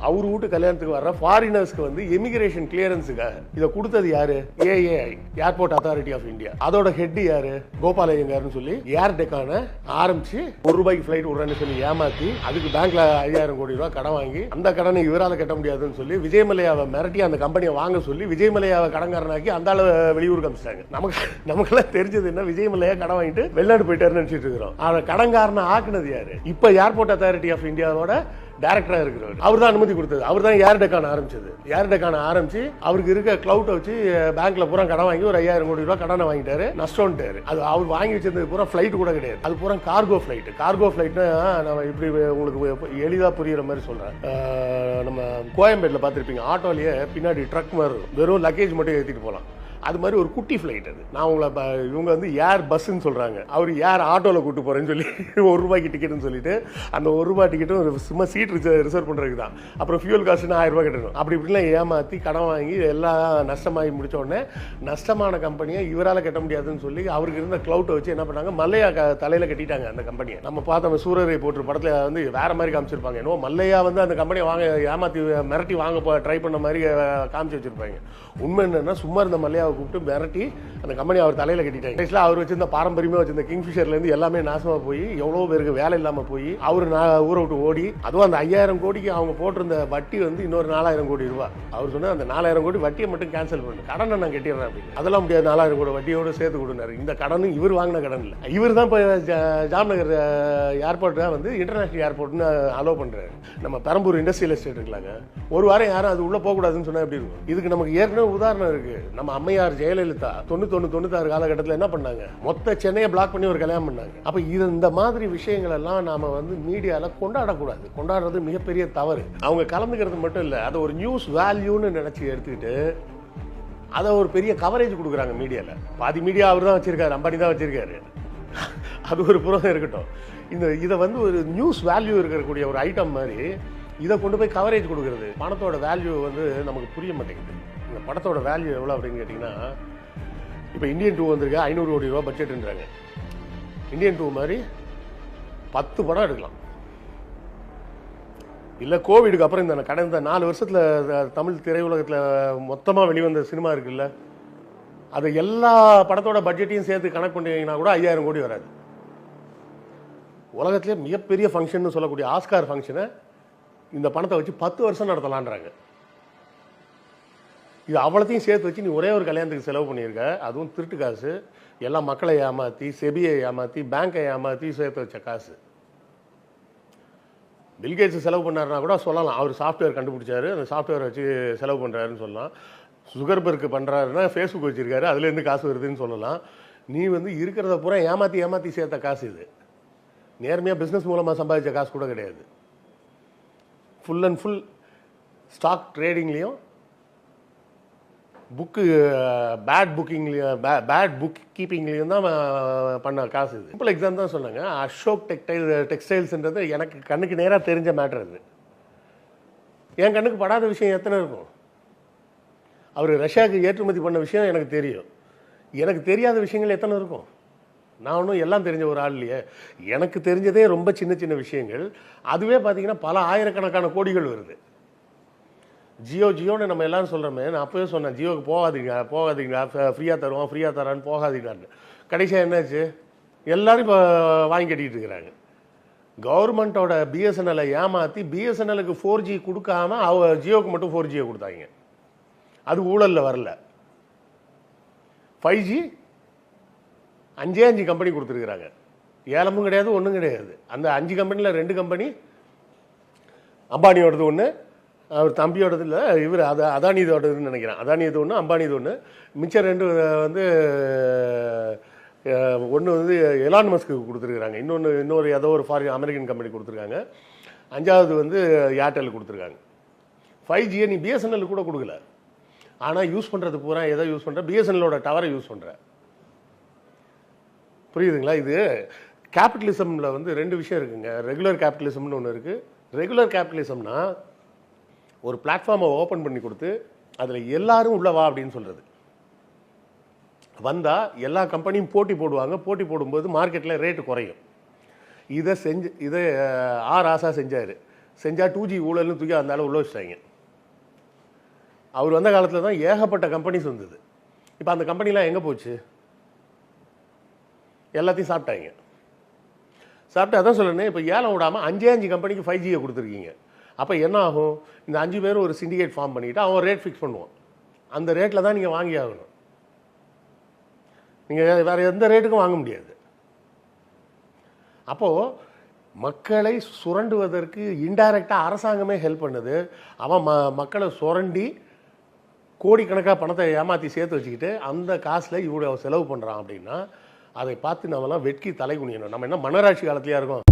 அவர் வீட்டு கல்யாணத்துக்கு வர்ற ஃபாரினர்ஸ்க்கு வந்து இமிகிரேஷன் கிளியரன்ஸுக்காக இதை கொடுத்தது யாரு? AAI, airport authority of India. அதோட ஹெட் யாரு? கோபால் ஐயங்கார்னு சொல்லி ஏர் டெக்கான ஆரம்பிச்சு ₹1 ஃபிளைட் விடுறேன்னு சொல்லி ஏமாத்தி அதுக்கு பேங்க்ல 5000 கோடி ரூபாய் கடன் வாங்கி அந்த கடனை இவரால் கட்ட முடியாதுன்னு சொல்லி விஜயமலையாவை மிரட்டி அந்த கம்பெனியை வாங்க சொல்லி விஜயமலையாவை கடன்காரனாக்கி அந்த ஆளு வெளியூர் காமிச்சிட்டாங்க. நமக்கெல்லாம் தெரிஞ்சது என்ன? விஜயமலையா கடன் வாங்கிட்டு வெளிநாடு போயிட்டாருன்னு நினைச்சிட்டு இருக்கிறோம். அதை கடன்காரனை ஆக்குனது யாரு? இப்ப ஏர்போர்ட் அத்தாரிட்டி ஆஃப் இந்தியாவோட டைரக்டரா இருக்கிறவர் அவர் தான் அனுமதி கொடுத்தது. அவர் தான் ஏர் டெக்கான ஆரம்பிச்சது. ஏர் டெக்கான ஆரம்பிச்சு அவருக்கு இருக்க கிளவுட்டை வச்சு பேங்க்ல பூரா கடன் வாங்கி ஒரு 5000 கோடி ரூபாய் கடனை வாங்கிட்டாரு. நஷ்டம்ட்டாரு. அது அவர் வாங்கி வச்சிருந்தது பூரா ஃபிளைட் கூட கிடையாது. அது பூரா கார்கோ ஃபிளைட். கார்கோ ஃபிளைட்னா நம்ம இப்படி உங்களுக்கு எளிதா புரியுற மாதிரி சொல்றேன். நம்ம கோயம்பேட்டில் பார்த்துருப்பீங்க, ஆட்டோலயே பின்னாடி ட்ரக் மாதிரி வெறும் லக்கேஜ் மட்டும் ஏற்றிட்டு போகலாம். அது மாதிரி ஒரு குட்டி ஃபிளைட் அது. நான் உங்களை இவங்க வந்து ஏர் பஸ்ன்னு சொல்றாங்க, அவர் ஏர் ஆட்டோவில் கூட்டு போறேன்னு சொல்லி ₹1 டிக்கெட்னு சொல்லிட்டு அந்த ₹1 டிக்கெட்டும் சும்மா சீட் ரிசர்வ் பண்றதுக்கு தான். அப்புறம் ஃபியூல் காஸ்ட்னு ₹1000 கட்டணும். அப்படி இப்படிலாம் ஏமாத்தி கடன் வாங்கி எல்லாம் நஷ்டமாகி முடிச்ச உடனே நஷ்டமான கம்பெனியை இவரால் கட்ட முடியாதுன்னு சொல்லி அவருக்கு இருந்த கிளவுட்டை வச்சு என்ன பண்ணாங்க, மல்லையா தலையில கட்டிட்டாங்க அந்த கம்பெனியை. நம்ம பார்த்தோம் சூரரை போட்டு படத்துல வந்து வேற மாதிரி காமிச்சிருப்பாங்க. என்னவோ மல்லையா வந்து அந்த கம்பெனியை வாங்க ஏமாத்தி மிரட்டி வாங்க ட்ரை பண்ண மாதிரி காமிச்சு வச்சிருப்பாங்க. உண்மை என்னன்னா, சும்மா இருந்த மல்லையா கூப்பிட்டு மிரட்டி அந்த கம்பெனி அவர் தலையில கட்டிட்டாங்க. அவர் வச்சிருந்த பாரம்பரியமா வச்சிருந்த கிங்ஃபிஷர்ல இருந்து எல்லாமே நாசமா போய் எவ்வளவு பேருக்கு வேலை இல்லாம போய் அவரு ஊரை விட்டு ஓடி, அதுவும் அந்த 5000 கோடிக்கு அவங்க போட்டிருந்த வட்டி வந்து இன்னொரு 4000 கோடி ரூபாய். அவர் சொன்ன அந்த 4000 கோடி வட்டியை மட்டும் கேன்சல் பண்ணு, கடனை நான் கட்டிடுறேன் அப்படின்னு. அதெல்லாம் முடியாது, 4000 கோடி வட்டியோட சேர்த்து கொடுனாரு. இந்த கடனும் இவர் வாங்கின கடன் இல்லை. இவர் தான் இப்போ ஜாம்நகர் ஏர்போர்ட் வந்து இன்டர்நேஷனல் ஏர்போர்ட்னு அலோவ் பண்றாரு. நம்ம பெரம்பூர் இண்டஸ்ட்ரியல் எஸ்டேட் இருக்கலாங்க, ஒரு வாரம் யாரும் அது உள்ள போக கூடாதுன்னு சொன்னா எப்படி இருக்கும்? இதுக்கு நமக்கு ஏற்கனவே உதாரணம் இருக்கு. நம்ம அம்மையார் ஜெயலலிதா 91-96 காலகட்டத்தில் என்ன பண்ணாங்க, மொத்த சென்னையை பிளாக் பண்ணி ஒரு கல்யாணம் பண்ணாங்க. அப்ப இந்த மாதிரி விஷயங்கள் எல்லாம் நாம வந்து மீடியால கொண்டாடக்கூடாது. கொண்டாடுறது மிகப்பெரிய தவறு. அவங்க கலந்துக்கிறது மட்டும் இல்ல, அதை ஒரு நியூஸ் வேல்யூன்னு நினைச்சு எடுத்துக்கிட்டு அதை ஒரு பெரிய கவரேஜ் கொடுக்குறாங்க மீடியால. பாதி மீடியா அவர் தான் வச்சிருக்காரு, அம்பானி தான் வச்சிருக்காரு. அது ஒரு புறம் இருக்கட்டும். இதை வந்து ஒரு நியூஸ் வேல்யூ இருக்கக்கூடிய ஒரு ஐட்டம் மாதிரி இதை கொண்டு போய் கவரேஜ் கொடுக்கறது. பணத்தோட வேல்யூ வந்து நமக்கு புரிய மாட்டேங்குது. இந்த படத்தோட வேல்யூ எவ்வளோ அப்படின்னு கேட்டிங்கன்னா, இப்போ இந்தியன் 2 வந்திருக்கு, 500 கோடி ரூபா பட்ஜெட்ன்றாங்க. இந்தியன் 2 மாதிரி 10 படம் எடுக்கலாம். இல்லை கோவிடுக்கு அப்புறம் இந்த கடந்த 4 வருஷத்தில் தமிழ் திரையுலகத்தில் மொத்தமாக வெளிவந்த சினிமா இருக்குல்ல, அது எல்லா படத்தோட பட்ஜெட்டையும் சேர்த்து கணக்கு பண்ணிங்கன்னா கூட 5000 கோடி வராது. உலகத்திலே மிகப்பெரிய ஃபங்க்ஷன் சொல்லக்கூடிய ஆஸ்கார் ஃபங்க்ஷனை இந்த பணத்தை வச்சு 10 வருஷம் நடத்தலான்றாங்க. இது அவ்வளோத்தையும் சேர்த்து வச்சு நீ ஒரே ஒரு கல்யாணத்துக்கு செலவு பண்ணியிருக்க, அதுவும் திருட்டு காசு, எல்லா மக்களை ஏமாற்றி, செபியை ஏமாற்றி, பேங்கை ஏமாற்றி சேர்த்து வச்ச காசு. பில்கேட்ஸ் செலவு பண்ணாருன்னா கூட சொல்லலாம், அவர் சாஃப்ட்வேர் கண்டுபிடிச்சாரு, அந்த சாஃப்ட்வேர் வச்சு செலவு பண்ணுறாருன்னு சொல்லலாம். சுகர்பர்க் பண்ணுறாருன்னா ஃபேஸ்புக் வச்சுருக்காரு, அதுலேருந்து காசு வருதுன்னு சொல்லலாம். நீ வந்து இருக்கிறத பூரா ஏமாற்றி சேர்த்த காசு. இது நேர்மையாக பிஸ்னஸ் மூலமாக சம்பாதிச்ச காசு கூட கிடையாது. ஃபுல் அண்ட் ஃபுல் ஸ்டாக் ட்ரேடிங்லேயும் புக்கு பேட் புக் கீப்பிங்லேயும் தான் பண்ண காசு. இது சிம்பிள் எக்ஸாம் தான் சொன்னாங்க. அசோக் டெக்ஸ்டைல்ஸ்ன்றது எனக்கு கண்ணுக்கு நேராக தெரிஞ்ச மேட்ரு. அது என் கண்ணுக்கு படாத விஷயம் எத்தனை இருக்கும்? அவர் ரஷ்யாவுக்கு ஏற்றுமதி பண்ண விஷயம் எனக்கு தெரியும். எனக்கு தெரியாத விஷயங்கள் எத்தனை இருக்கும்? நான் ஒன்றும் எல்லாம் தெரிஞ்ச ஒரு ஆள் இல்லையே. எனக்கு தெரிஞ்சதே ரொம்ப சின்ன சின்ன விஷயங்கள். அதுவே பார்த்தீங்கன்னா பல ஆயிரக்கணக்கான கோடிகள் வருது. ஜியோன்னு நம்ம எல்லாரும் சொல்கிறோமே, நான் அப்போவே சொன்னேன், ஜியோக்கு போகாதீங்க, ஃப்ரீயாக தரான்னு போகாதீங்கன்னு. கடைசியாக என்னாச்சு? எல்லாரும் இப்போ வாங்கி கட்டிகிட்டு இருக்கிறாங்க. கவர்மெண்ட்டோட பிஎஸ்என்எல்லை ஏமாற்றி பிஎஸ்என்எலுக்கு 4G கொடுக்காம ஜியோக்கு மட்டும் 4G கொடுத்தாங்க. அது ஊழலில் வரல. 5G 5 கம்பெனி கொடுத்துருக்குறாங்க. ஏலமும் கிடையாது, ஒன்றும் கிடையாது. அந்த 5 கம்பெனியில் 2 கம்பெனி அம்பானியோடது ஒன்று, அவர் தம்பியோடது இல்லை, இவர் அதானியோடதுன்னு நினைக்கிறேன். அதானியது ஒன்று, அம்பானிது ஒன்று. மிச்சம் 2 வந்து ஒன்று வந்து எலான் மஸ்க்கு கொடுத்துருக்குறாங்க, இன்னொரு ஏதோ ஒரு அமெரிக்கன் கம்பெனி கொடுத்துருக்காங்க, 5வது வந்து ஏர்டெல் கொடுத்துருக்காங்க. 5G நீ பிஎஸ்என்எல் கூட கொடுக்கல. ஆனால் யூஸ் பண்ணுறது பூரா எதை யூஸ் பண்ணுற? பிஎஸ்என்எலோட டவரை யூஸ் பண்ணுற. புரியுதுங்களா? இது கேபிட்டலிசமில் வந்து 2 விஷயம் இருக்குங்க. ரெகுலர் கேபிட்டலிசம்னு ஒன்று இருக்குது. ரெகுலர் கேபிட்டலிசம்னா ஒரு பிளாட்ஃபார்மை ஓப்பன் பண்ணி கொடுத்து அதில் எல்லாரும் உள்ள வா அப்படின்னு சொல்கிறது. வந்தால் எல்லா கம்பெனியும் போட்டி போடுவாங்க. போட்டி போடும்போது மார்க்கெட்டில் ரேட்டு குறையும். இதை ஆர் ஆசா செஞ்சார். செஞ்சால் 2G ஊழல்னு தூக்கி அந்த அளவு உள்ள வச்சிட்டாங்க. அவர் வந்த காலத்தில் தான் ஏகப்பட்ட கம்பெனிஸ் வந்தது. இப்போ அந்த கம்பெனிலாம் எங்கே போச்சு? எல்லாத்தையும் சாப்பிட்டாங்க. சாப்பிட்டு அதான் சொல்லணும், இப்போ ஏலம் விடாமல் 5 கம்பெனிக்கு 5G கொடுத்துருக்கீங்க. அப்போ என்ன ஆகும்? இந்த 5 பேரும் ஒரு சிண்டிகேட் ஃபார்ம் பண்ணிவிட்டு அவன் ரேட் ஃபிக்ஸ் பண்ணுவான். அந்த ரேட்டில் தான் நீங்கள் வாங்கி ஆகணும். நீங்கள் வேறு எந்த ரேட்டுக்கும் வாங்க முடியாது. அப்போது மக்களை சுரண்டுவதற்கு இன்டைரக்டாக அரசாங்கமே ஹெல்ப் பண்ணுது. அவன் மக்களை சுரண்டி கோடிக்கணக்காக பணத்தை ஏமாற்றி சேர்த்து வச்சுக்கிட்டு அந்த காசில் இவ்வளோ செலவு பண்ணுறான் அப்படின்னா அதை பார்த்து நம்மலாம் வெட்கி தலை குனியணும். நம்ம என்ன மன்னராட்சி காலத்திலையா இருக்கோம்?